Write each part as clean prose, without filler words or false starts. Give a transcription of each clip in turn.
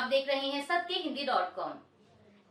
आप देख रहे हैं सत्यहिंदी.com।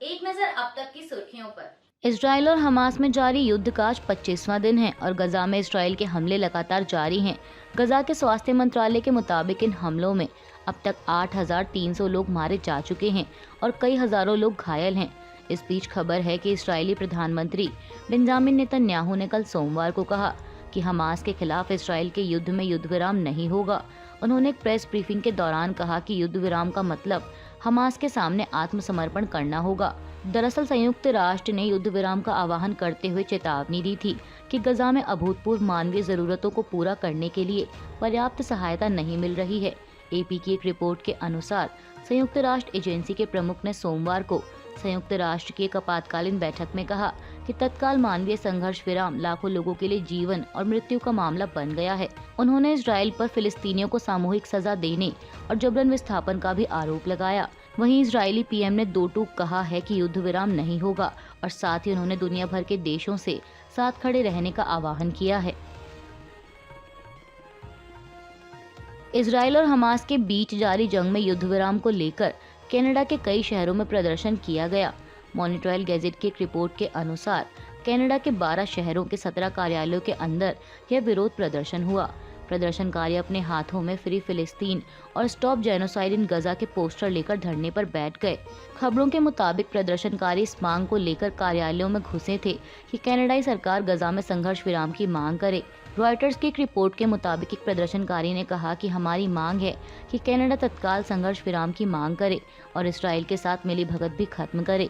एक नजर अब तक की सुर्खियों पर। इजराइल और हमास में जारी युद्ध का आज 25वां दिन है और गजा में इजराइल के हमले लगातार जारी हैं। गजा के स्वास्थ्य मंत्रालय के मुताबिक इन हमलों में अब तक 8,300 लोग मारे जा चुके हैं और कई हजारों लोग घायल हैं। इस बीच खबर है कि इजरायली प्रधानमंत्री बेंजामिन नेतन्याहू ने कल सोमवार को कहा कि हमास के खिलाफ इजराइल के युद्ध में युद्ध विराम नहीं होगा। उन्होंने एक प्रेस ब्रीफिंग के दौरान कहा कि युद्ध विराम का मतलब हमास के सामने आत्मसमर्पण करना होगा। दरअसल संयुक्त राष्ट्र ने युद्ध विराम का आह्वान करते हुए चेतावनी दी थी कि गजा में अभूतपूर्व मानवीय जरूरतों को पूरा करने के लिए पर्याप्त सहायता नहीं मिल रही है। एपी की एक रिपोर्ट के अनुसार संयुक्त राष्ट्र एजेंसी के प्रमुख ने सोमवार को संयुक्त राष्ट्र की एक आपातकालीन बैठक में कहा कि तत्काल मानवीय संघर्ष विराम लाखों लोगों के लिए जीवन और मृत्यु का मामला बन गया है। उन्होंने इजराइल पर फिलिस्तीनियों को सामूहिक सजा देने और जबरन विस्थापन का भी आरोप लगाया। वहीं इजरायली पीएम ने दो टूक कहा है कि युद्ध विराम नहीं होगा और साथ ही उन्होंने दुनिया भर के देशों से साथ खड़े रहने का आह्वान किया है। इजराइल और हमास के बीच जारी जंग में युद्ध विराम को लेकर कनाडा के कई शहरों में प्रदर्शन किया गया। मॉनिटोरियल गैजेट की एक रिपोर्ट के अनुसार कनाडा के 12 शहरों के 17 कार्यालयों के अंदर यह विरोध प्रदर्शन हुआ। प्रदर्शनकारी अपने हाथों में फ्री फिलिस्तीन और स्टॉप जेनोसाइड इन गजा के पोस्टर लेकर धरने पर बैठ गए। खबरों के मुताबिक प्रदर्शनकारी इस मांग को लेकर कार्यालयों में घुसे थे कि कनाडाई सरकार गजा में संघर्ष विराम की मांग करे। रॉयटर्स की एक रिपोर्ट के मुताबिक एक प्रदर्शनकारी ने कहा कि हमारी मांग है कि कनाडा तत्काल संघर्ष विराम की मांग करे और इसराइल के साथ मिलीभगत भी खत्म करे।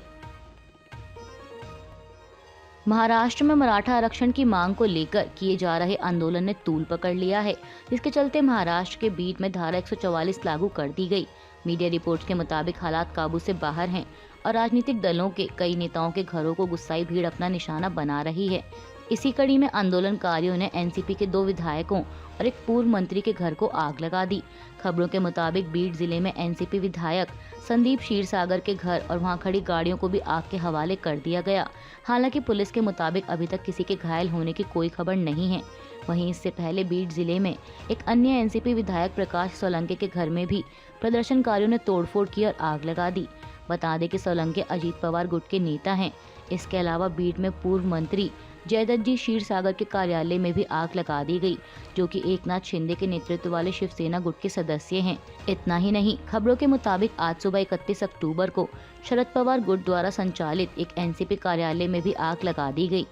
महाराष्ट्र में मराठा आरक्षण की मांग को लेकर किए जा रहे आंदोलन ने तूल पकड़ लिया है, जिसके चलते महाराष्ट्र के बीट में धारा 144 लागू कर दी गई। मीडिया रिपोर्ट्स के मुताबिक हालात काबू से बाहर हैं और राजनीतिक दलों के कई नेताओं के घरों को गुस्साई भीड़ अपना निशाना बना रही है। इसी कड़ी में आंदोलनकारियों ने एनसीपी के 2 विधायकों और एक पूर्व मंत्री के घर को आग लगा दी। खबरों के मुताबिक बीड जिले में एनसीपी विधायक संदीप क्षीरसागर के घर और वहां खड़ी गाड़ियों को भी आग के हवाले कर दिया गया। हालांकि पुलिस के मुताबिक अभी तक किसी के घायल होने की कोई खबर नहीं है। वहीं इससे पहले बीड जिले में एक अन्य एनसीपी विधायक प्रकाश सोलंके के घर में भी प्रदर्शनकारियों ने तोड़फोड़ की और आग लगा दी। बता दें कि सोलंके अजीत पवार गुट के नेता हैं। इसके अलावा बीड में पूर्व मंत्री जयदत्त जी क्षीरसागर के कार्यालय में भी आग लगा दी गई, जो कि एकनाथ शिंदे के नेतृत्व वाले शिवसेना गुट के सदस्य हैं। इतना ही नहीं, खबरों के मुताबिक आज सुबह 31 अक्टूबर को शरद पवार गुट द्वारा संचालित एक एनसीपी कार्यालय में भी आग लगा दी गई।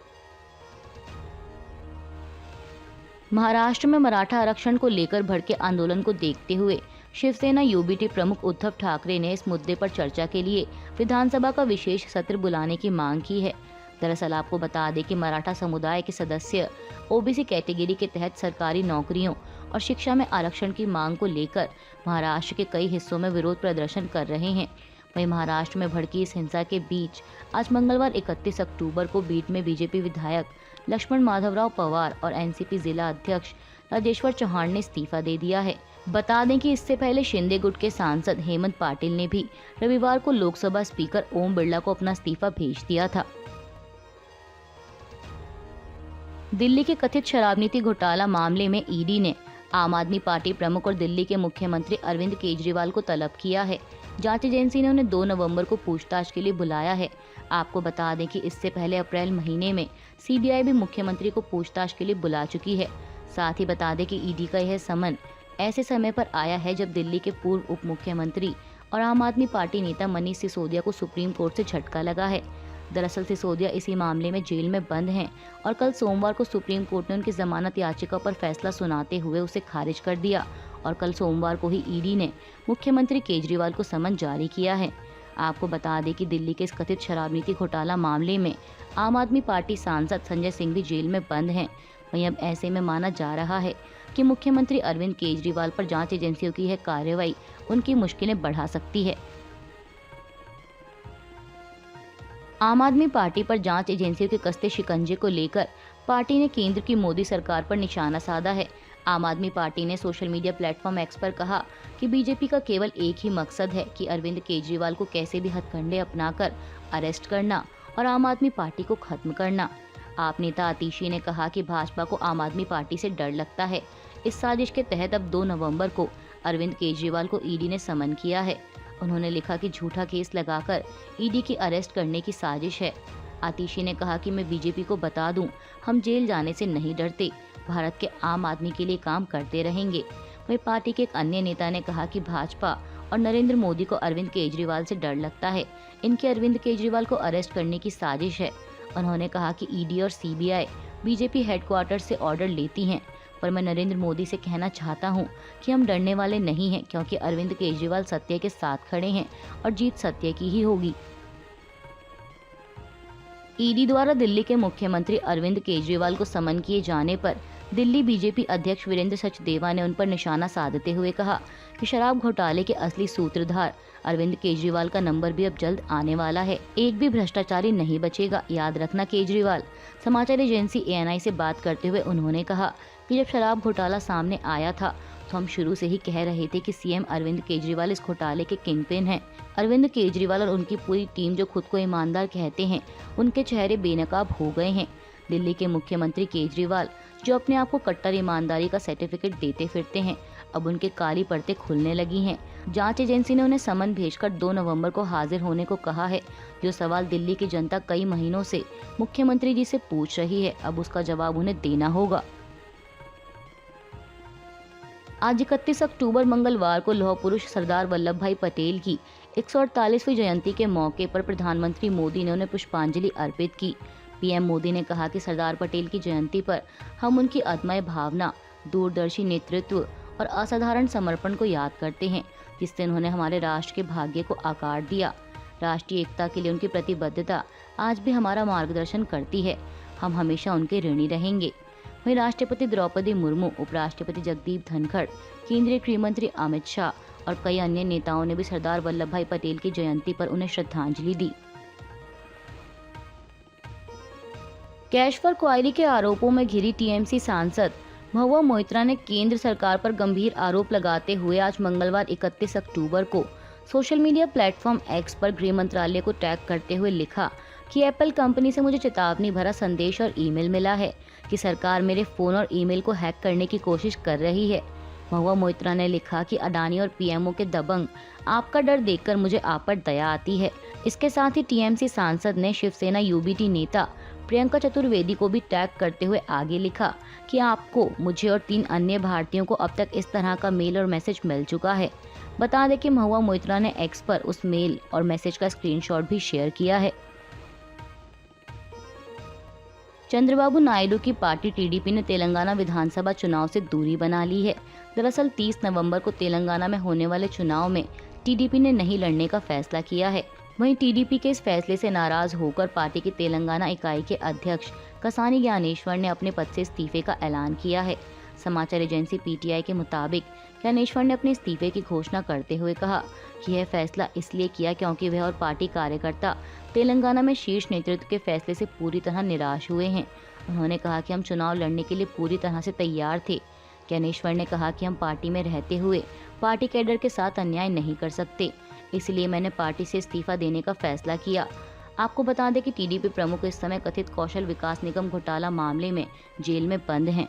महाराष्ट्र में मराठा आरक्षण को लेकर भड़के आंदोलन को देखते हुए शिवसेना यूबीटी प्रमुख उद्धव ठाकरे ने इस मुद्दे पर चर्चा के लिए विधानसभा का विशेष सत्र बुलाने की मांग की है। दरअसल आपको बता दें कि मराठा समुदाय के सदस्य ओबीसी कैटेगरी के तहत सरकारी नौकरियों और शिक्षा में आरक्षण की मांग को लेकर महाराष्ट्र के कई हिस्सों में विरोध प्रदर्शन कर रहे हैं। वहीं महाराष्ट्र में भड़की इस हिंसा के बीच आज मंगलवार 31 अक्टूबर को बीड में बीजेपी विधायक लक्ष्मण माधवराव पवार और एनसीपी जिला अध्यक्ष राजेश्वर चौहान ने इस्तीफा दे दिया है। बता दें कि इससे पहले शिंदे गुट के सांसद हेमंत पाटिल ने भी रविवार को लोकसभा स्पीकर ओम बिरला को अपना इस्तीफा भेज दिया था। दिल्ली के कथित शराब नीति घोटाला मामले में ईडी ने आम आदमी पार्टी प्रमुख और दिल्ली के मुख्यमंत्री अरविंद केजरीवाल को तलब किया है। जांच एजेंसी ने उन्हें 2 नवंबर को पूछताछ के लिए बुलाया है। आपको बता दें कि इससे पहले अप्रैल महीने में सीबीआई भी मुख्यमंत्री को पूछताछ के लिए बुला चुकी है। साथ ही बता दें कि ईडी का यह समन ऐसे समय पर आया है जब दिल्ली के पूर्व उप मुख्यमंत्री और आम आदमी पार्टी नेता मनीष सिसोदिया को सुप्रीम कोर्ट से झटका लगा है। दरअसल सिसोदिया इसी मामले में जेल में बंद हैं और कल सोमवार को सुप्रीम कोर्ट ने उनकी जमानत याचिका पर फैसला सुनाते हुए उसे खारिज कर दिया और कल सोमवार को ही ईडी ने मुख्यमंत्री केजरीवाल को समन जारी किया है। आपको बता दें कि दिल्ली के इस कथित शराब नीति घोटाला मामले में आम आदमी पार्टी सांसद संजय सिंह भी जेल में बंद हैं। वहीं अब ऐसे में माना जा रहा है कि मुख्यमंत्री अरविंद केजरीवाल पर जांच एजेंसियों की यह कार्रवाई उनकी मुश्किलें बढ़ा सकती है। आम आदमी पार्टी पर जांच एजेंसियों के कसते शिकंजे को लेकर पार्टी ने केंद्र की मोदी सरकार पर निशाना साधा है। आम आदमी पार्टी ने सोशल मीडिया प्लेटफॉर्म एक्स पर कहा कि बीजेपी का केवल एक ही मकसद है कि अरविंद केजरीवाल को कैसे भी हथकंडे अपनाकर अरेस्ट करना और आम आदमी पार्टी को खत्म करना। आप नेता आतिशी ने कहा कि भाजपा को आम आदमी पार्टी से डर लगता है। इस साजिश के तहत अब 2 नवंबर को अरविंद केजरीवाल को ईडी ने समन किया है। उन्होंने लिखा कि झूठा केस लगाकर ईडी की अरेस्ट करने की साजिश है। आतिशी ने कहा कि मैं बीजेपी को बता दूं, हम जेल जाने से नहीं डरते, भारत के आम आदमी के लिए काम करते रहेंगे। वहीं पार्टी के एक अन्य नेता ने कहा कि भाजपा और नरेंद्र मोदी को अरविंद केजरीवाल से डर लगता है, इनकी अरविंद केजरीवाल को अरेस्ट करने की साजिश है। उन्होंने कहा कि ईडी और सीबीआई बीजेपी हेडक्वार्टर से ऑर्डर लेती हैं, पर मैं नरेंद्र मोदी से कहना चाहता हूं कि हम डरने वाले नहीं हैं, क्योंकि अरविंद केजरीवाल सत्य के साथ खड़े हैं और जीत सत्य की ही होगी। ईडी द्वारा दिल्ली के मुख्यमंत्री अरविंद केजरीवाल को समन किए जाने पर दिल्ली बीजेपी अध्यक्ष वीरेंद्र सचदेवा ने उन पर निशाना साधते हुए कहा कि शराब घोटाले के असली सूत्रधार अरविंद केजरीवाल का नंबर भी अब जल्द आने वाला है। एक भी भ्रष्टाचारी नहीं बचेगा, याद रखना केजरीवाल। समाचार एजेंसी एएनआई से बात करते हुए उन्होंने कहा कि जब शराब घोटाला सामने आया था तो हम शुरू से ही कह रहे थे कि सीएम अरविंद केजरीवाल इस घोटाले के किंगपिन हैं। अरविंद केजरीवाल और उनकी पूरी टीम जो खुद को ईमानदार कहते हैं, उनके चेहरे बेनकाब हो गए हैं। दिल्ली के मुख्यमंत्री केजरीवाल जो अपने आप को कट्टर ईमानदारी का सर्टिफिकेट देते फिरते हैं, अब उनके काली परतें खुलने लगी हैं। जांच एजेंसी ने उन्हें समन भेजकर 2 नवंबर को हाजिर होने को कहा है। जो सवाल दिल्ली की जनता कई महीनों से मुख्यमंत्री जी से पूछ रही है, अब उसका जवाब उन्हें देना होगा। आज 31 अक्टूबर मंगलवार को लौह पुरुष सरदार वल्लभ भाई पटेल की 148वीं जयंती के मौके पर प्रधानमंत्री मोदी ने उन्हें पुष्पांजलि अर्पित की। पीएम मोदी ने कहा कि सरदार पटेल की जयंती पर हम उनकी अदम्य भावना, दूरदर्शी नेतृत्व और असाधारण समर्पण को याद करते हैं, जिससे उन्होंने हमारे राष्ट्र के भाग्य को आकार दिया। राष्ट्रीय एकता के लिए उनकी प्रतिबद्धता आज भी हमारा मार्गदर्शन करती है। हम हमेशा उनके ऋणी रहेंगे। वहीं राष्ट्रपति द्रौपदी मुर्मू, उपराष्ट्रपति जगदीप धनखड़, केंद्रीय गृह मंत्री अमित शाह और कई अन्य नेताओं ने भी सरदार वल्लभ भाई पटेल की जयंती पर उन्हें श्रद्धांजलि दी। कैश फॉर क्वारी के आरोपों में घिरी टीएमसी सांसद महुआ मोइत्रा ने केंद्र सरकार पर गंभीर आरोप लगाते हुए आज मंगलवार 31 अक्टूबर को सोशल मीडिया प्लेटफॉर्म एक्स पर गृह मंत्रालय को टैग करते हुए लिखा कि एप्पल कंपनी से मुझे चेतावनी भरा संदेश और ईमेल मिला है कि सरकार मेरे फोन और ईमेल को हैक करने की कोशिश कर रही है। महुआ मोइत्रा ने लिखा कि अडानी और पीएमओ के दबंग आपका डर देखकर मुझे आप पर दया आती है। इसके साथ ही टीएमसी सांसद ने शिवसेना यूबीटी नेता प्रियंका चतुर्वेदी को भी टैग करते हुए आगे लिखा कि आपको, मुझे और 3 अन्य भारतीयों को अब तक इस तरह का मेल और मैसेज मिल चुका है। बता दें कि महुआ मोइत्रा ने एक्स पर उस मेल और मैसेज का स्क्रीनशॉट भी शेयर किया है। चंद्रबाबू नायडू की पार्टी टीडीपी ने तेलंगाना विधानसभा चुनाव से दूरी बना ली है। दरअसल 30 नवंबर को तेलंगाना में होने वाले चुनाव में टीडीपी ने नहीं लड़ने का फैसला किया है। वहीं टीडीपी के इस फैसले से नाराज होकर पार्टी की तेलंगाना इकाई के अध्यक्ष कसानी ज्ञानेश्वर ने अपने पद से इस्तीफे का ऐलान किया है। समाचार एजेंसी पीटीआई के मुताबिक ज्ञानेश्वर ने अपने इस्तीफे की घोषणा करते हुए कहा कि यह फैसला इसलिए किया क्योंकि वह और पार्टी कार्यकर्ता तेलंगाना में शीर्ष नेतृत्व के फैसले से पूरी तरह निराश हुए हैं। उन्होंने कहा कि हम चुनाव लड़ने के लिए पूरी तरह से तैयार थे। ज्ञानेश्वर ने कहा कि हम पार्टी में रहते हुए पार्टी कैडर के साथ अन्याय नहीं कर सकते, इसलिए मैंने पार्टी से इस्तीफा देने का फैसला किया। आपको बता दें कि टीडीपी प्रमुख इस समय कथित कौशल विकास निगम घोटाला मामले में जेल में बंद हैं।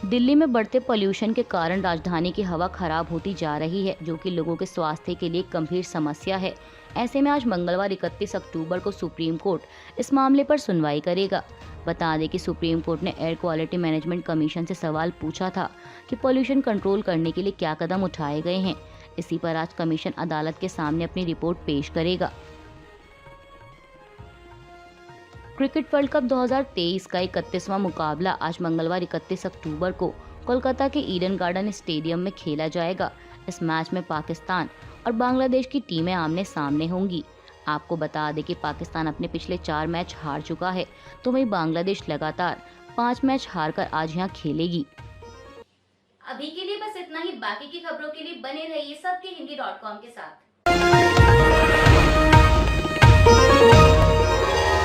दिल्ली में बढ़ते पॉल्यूशन के कारण राजधानी की हवा खराब होती जा रही है, जो कि लोगों के स्वास्थ्य के लिए गंभीर समस्या है। ऐसे में आज मंगलवार 31 अक्टूबर को सुप्रीम कोर्ट इस मामले पर सुनवाई करेगा। बता दें कि सुप्रीम कोर्ट ने एयर क्वालिटी मैनेजमेंट कमीशन से सवाल पूछा था कि पॉल्यूशन कंट्रोल करने के लिए क्या कदम उठाए गए हैं। इसी पर आज कमीशन अदालत के सामने अपनी रिपोर्ट पेश करेगा। क्रिकेट वर्ल्ड कप 2023 का 31वां मुकाबला आज मंगलवार 31 अक्टूबर को कोलकाता के ईडन गार्डन स्टेडियम में खेला जाएगा। इस मैच में पाकिस्तान और बांग्लादेश की टीमें आमने सामने होंगी। आपको बता दें कि पाकिस्तान अपने पिछले 4 मैच हार चुका है, तो वहीं बांग्लादेश लगातार 5 मैच हारकर आज यहां खेलेगी। अभी के लिए बस इतना ही। बाकी की खबरों के लिए बने रहिए सबके हिंदी.com के साथ।